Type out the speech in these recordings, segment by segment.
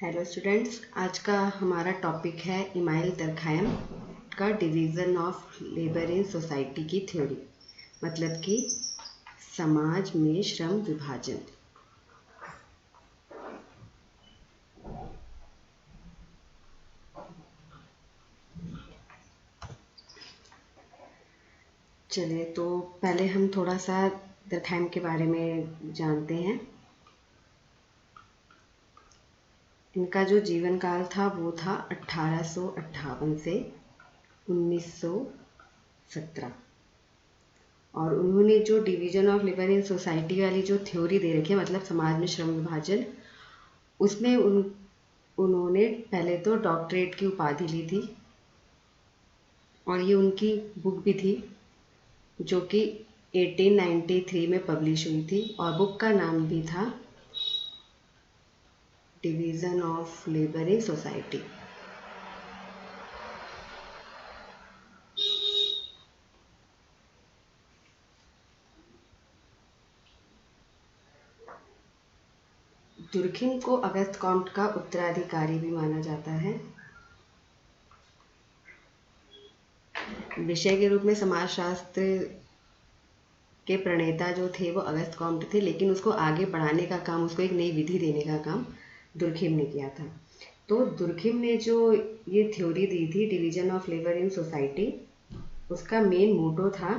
Hello students, आज का हमारा टॉपिक है इमाइल तरखायम का division of labour in society की थ्योरी, मतलब कि समाज में श्रम विभाजन। चलिए, तो पहले हम थोड़ा सा तरखायम के बारे में जानते हैं। इनका जो जीवन काल था वो था 1858 से 1917, और उन्होंने जो division of labour in society वाली जो थ्योरी दे रखी है, मतलब समाज में श्रम विभाजन, उसमें उन्होंने पहले तो डॉक्टरेट की उपाधि ली थी, और ये उनकी बुक भी थी जो कि 1893 में पब्लिश हुई थी, और बुक का नाम भी था division of labour in society. Durkheim को अगस्त कॉम्ट का उत्तराधिकारी भी माना जाता है। विषय के रूप में समाजशास्त्र के प्रणेता जो थे वो अगस्त कॉम्ट थे, लेकिन उसको आगे बढ़ाने का काम, उसको एक नई विधि देने का काम दुर्खिम ने किया था। तो दुर्खिम ने जो ये थ्योरी दी थी division of labour in society, उसका मेन मोटो था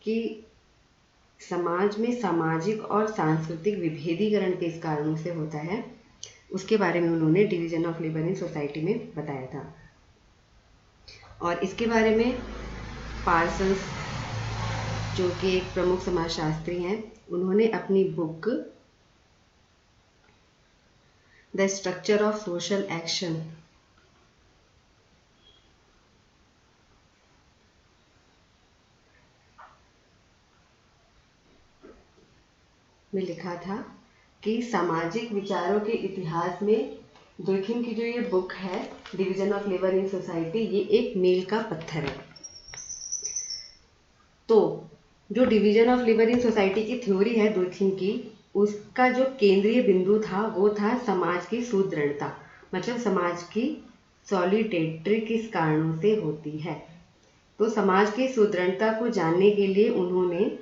कि समाज में सामाजिक और सांस्कृतिक विभेदीकरण किस कारणों से होता है, उसके बारे में उन्होंने division of labour in society में बताया था। और इसके बारे में पार्सन्स, जो कि एक प्रमुख समाजशास्त्री हैं, उन्होंने अपनी book the structure of social action में लिखा था कि सामाजिक विचारों के इतिहास में दुर्खिम की जो ये बुक है division of labour in society, ये एक मील का पत्थर है। तो जो division of labour in society की थ्योरी है दुर्खिम की, उसका जो केंद्रीय बिंदु था वो था समाज की सुदृढ़ता, मतलब समाज की सॉलिडेरिटी किस कारणों से होती है। तो समाज की सुदृढ़ता को जानने के लिए उन्होंने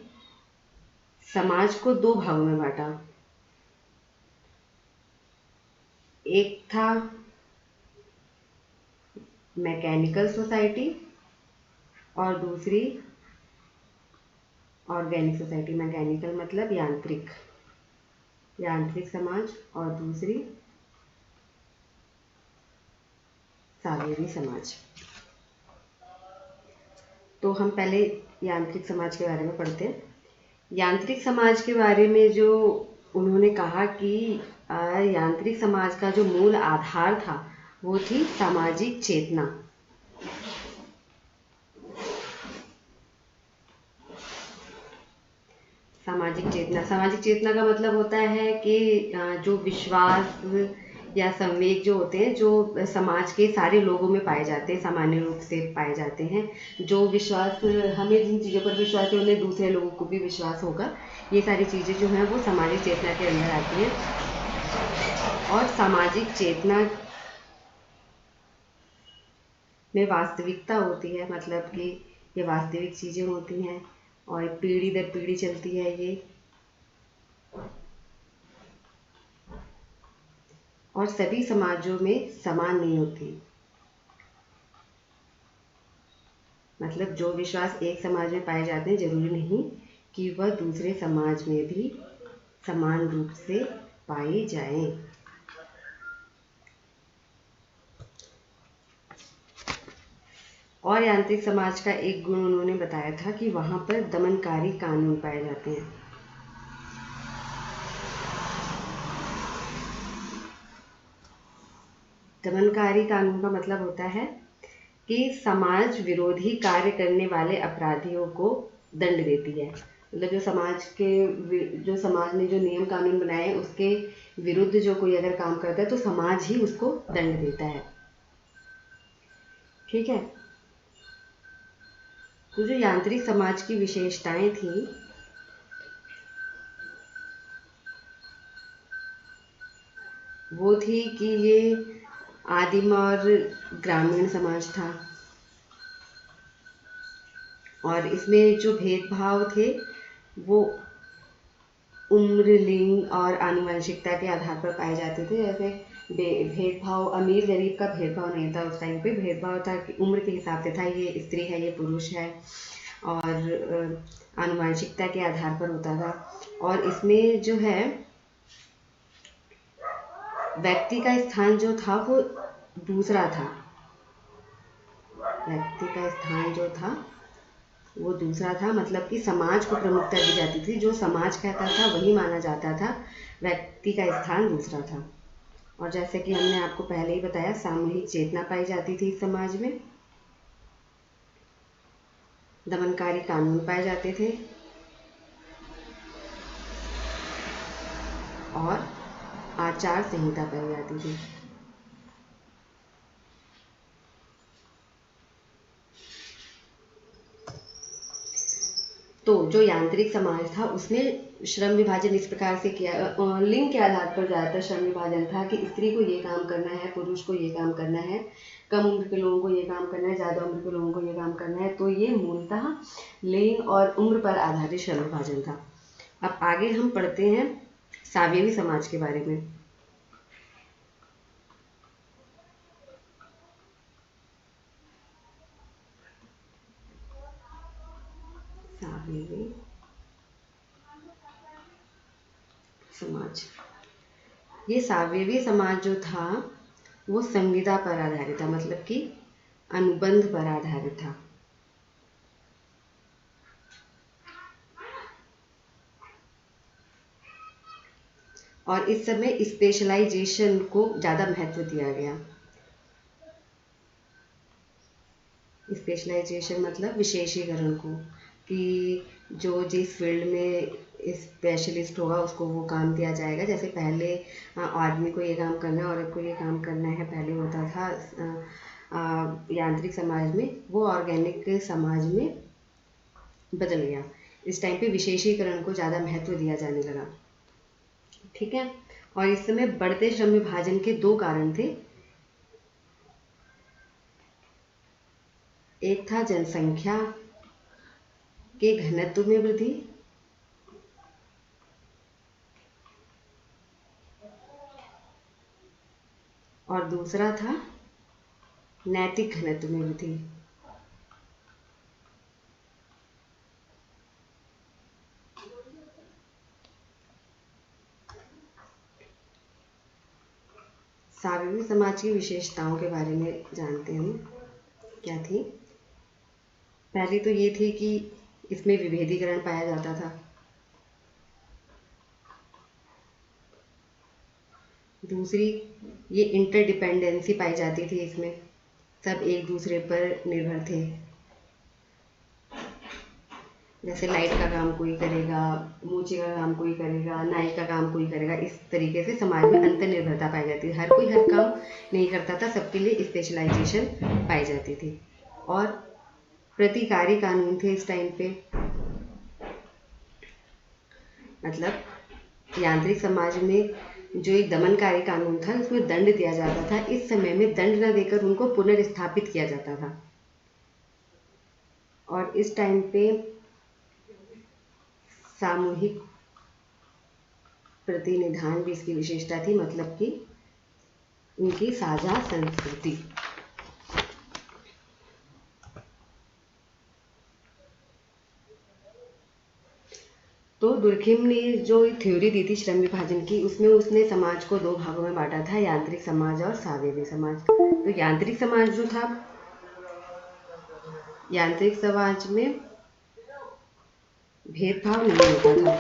समाज को दो भागों में बांटा। एक था मैकेनिकल सोसाइटी और दूसरी ऑर्गेनिक सोसाइटी। मैकेनिकल मतलब यांत्रिक समाज, और दूसरी सावेरी समाज। तो हम पहले यांत्रिक समाज के बारे में पढ़ते हैं। यांत्रिक समाज के बारे में जो उन्होंने कहा कि यांत्रिक समाज का जो मूल आधार था वो थी सामाजिक चेतना। सामाजिक चेतना का मतलब होता है कि जो विश्वास या संवेग जो होते हैं, जो समाज के सारे लोगों में पाए जाते हैं, सामान्य रूप से पाए जाते हैं। जो विश्वास, हमें जिन चीज़ों पर विश्वास है उन्हें दूसरे लोगों को भी विश्वास होगा, ये सारी चीज़ें जो हैं वो सामाजिक चेतना के अंदर आती हैं। और सामाजिक चेतना में वास्तविकता होती है, मतलब कि ये वास्तविक चीज़ें होती हैं और पीढ़ी दर पीढ़ी चलती है ये, और सभी समाजों में समान नहीं होती। मतलब जो विश्वास एक समाज में पाए जाते हैं, जरूरी नहीं कि वह दूसरे समाज में भी समान रूप से पाए जाएं। और यांत्रिक समाज का एक गुण उन्होंने बताया था कि वहां पर दमनकारी कानून पाए जाते हैं। दमनकारी कानून का मतलब होता है कि समाज विरोधी कार्य करने वाले अपराधियों को दंड देती है। मतलब जो समाज ने जो नियम कानून बनाए उसके विरुद्ध जो कोई अगर काम करता है तो समाज ही उसको दंड देता है। ठीक है। तो जो यांत्रिक समाज की विशेषताएं थी, वो थी कि ये आदिम और ग्रामीण समाज था, और इसमें जो भेदभाव थे वो उम्र, लिंग और आनुवंशिकता के आधार पर पाए जाते थे। जैसे भेदभाव, अमीर गरीब का भेदभाव नहीं था उस टाइम पे, भेदभाव था कि उम्र के हिसाब से था, ये स्त्री है, ये पुरुष है, और आनुवंशिकता के आधार पर होता था। और इसमें जो है व्यक्ति का स्थान जो था वो दूसरा था, व्यक्ति का स्थान जो था वो दूसरा था, मतलब कि समाज को प्रमुखता दी जाती थी, जो समाज कहता था वही माना जाता था, व्यक्ति का स्थान दूसरा था। और जैसे कि हमने आपको पहले ही बताया, सामूहिक चेतना पाई जाती थी इस समाज में, दमनकारी कानून पाए जाते थे, और आचार संहिता पाई जाती थी। तो जो यांत्रिक समाज था उसमें श्रम विभाजन इस प्रकार से किया, लिंग के आधार पर ज़्यादातर श्रम विभाजन था कि स्त्री को ये काम करना है, पुरुष को ये काम करना है, कम उम्र के लोगों को ये काम करना है, ज़्यादा उम्र के लोगों को ये काम करना है। तो ये मूलतः लिंग और उम्र पर आधारित श्रम विभाजन था। अब आगे हम पढ़ते हैं सावयवी समाज के बारे में। सावयवी समाज, ये सावयवी समाज जो था वो संविदा पर आधारित था, मतलब कि अनुबंध पर आधारित था। और इस समय स्पेशलाइजेशन को ज़्यादा महत्व दिया गया। स्पेशलाइजेशन मतलब विशेषीकरण को, कि जो जिस फील्ड में स्पेशलिस्ट होगा उसको वो काम दिया जाएगा। जैसे पहले आदमी को ये काम करना है, औरत को ये काम करना है, पहले होता था यांत्रिक समाज में, वो ऑर्गेनिक समाज में बदल गया। इस टाइम पे विशेषीकरण को ज़्यादा महत्व दिया जाने लगा। ठीक है। और इस समय बढ़ते श्रम विभाजन के दो कारण थे। एक था जनसंख्या के घनत्व में वृद्धि, और दूसरा था नैतिक घनत्व में वृद्धि। सावयवी समाज की विशेषताओं के बारे में जानते हैं हम, क्या थी। पहली तो ये थी कि इसमें विभेदीकरण पाया जाता था। दूसरी, ये इंटरडिपेंडेंसी पाई जाती थी, इसमें सब एक दूसरे पर निर्भर थे। जैसे लाइट का काम कोई करेगा, मोची का काम कोई करेगा, नाई का काम कोई करेगा, इस तरीके से समाज में अंतर निर्भरता पाई जाती थी। हर कोई हर काम नहीं करता था, सबके लिए स्पेशलाइजेशन पाई जाती थी। और प्रतिकारी कानून थे इस टाइम पे, मतलब यांत्रिक समाज में जो एक दमनकारी कानून था उसमें दंड दिया जाता था, इस समय में दंड न देकर उनको पुनर्स्थापित किया जाता था। और इस टाइम पे सामूहिक प्रतिनिधान भी इसकी विशेषता थी, मतलब कि उनकी साझा संस्कृति। तो दुर्खिम ने जो थ्योरी दी थी श्रम विभाजन की, उसमें उसने समाज को दो भागों में बांटा था, यांत्रिक समाज और सावयवी समाज। तो यांत्रिक समाज जो था, यांत्रिक समाज में भेदभाव नहीं होता था,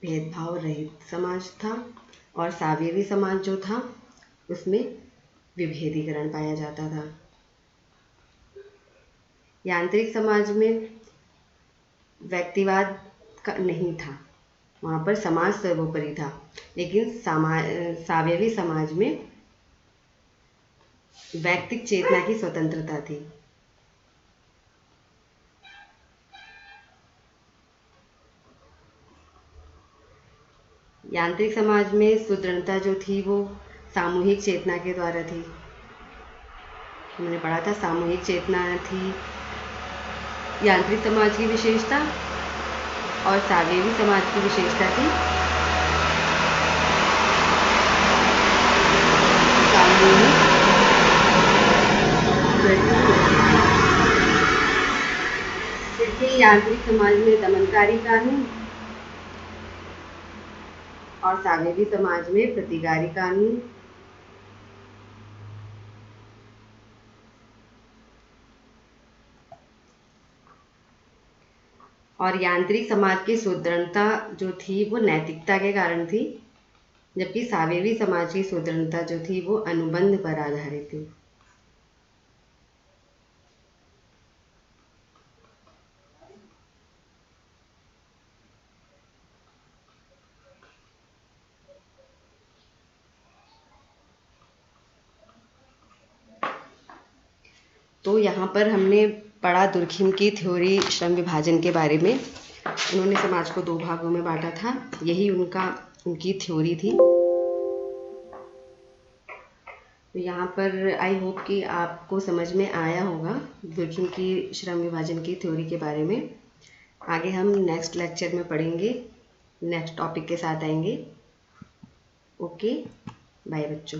भेदभाव रहित समाज था। और सावयवी समाज जो था उसमें विभेदीकरण पाया जाता था। यांत्रिक समाज में व्यक्तिवाद का नहीं था, वहाँ पर समाज सर्वोपरि था। लेकिन सावयवी समाज में व्यक्तिक चेतना की स्वतंत्रता थी। यांत्रिक समाज में सुदृढ़ता जो थी वो सामूहिक चेतना के द्वारा थी। हमने पढ़ा था सामूहिक चेतना थी यांत्रिक समाज की विशेषता और सावेवी समाज की विशेषता थी सामूहिक यांत्रिक समाज में दमनकारी कानून और सावेवी समाज में प्रतिकारी कानून। और यांत्रिक समाज की सुदृढ़ता जो थी वो नैतिकता के कारण थी, जबकि सावेवी समाज की सुदृढ़ता जो थी वो अनुबंध पर आधारित थी। तो यहाँ पर हमने पढ़ा दुर्खिम की थ्योरी श्रम विभाजन के बारे में। उन्होंने समाज को 2 भागों में बांटा था, यही उनकी थ्योरी थी। तो यहाँ पर आई होप कि आपको समझ में आया होगा दुर्खिम की श्रम विभाजन की थ्योरी के बारे में। आगे हम नेक्स्ट लेक्चर में पढ़ेंगे, नेक्स्ट टॉपिक के साथ आएंगे। ओके, बाय बच्चों।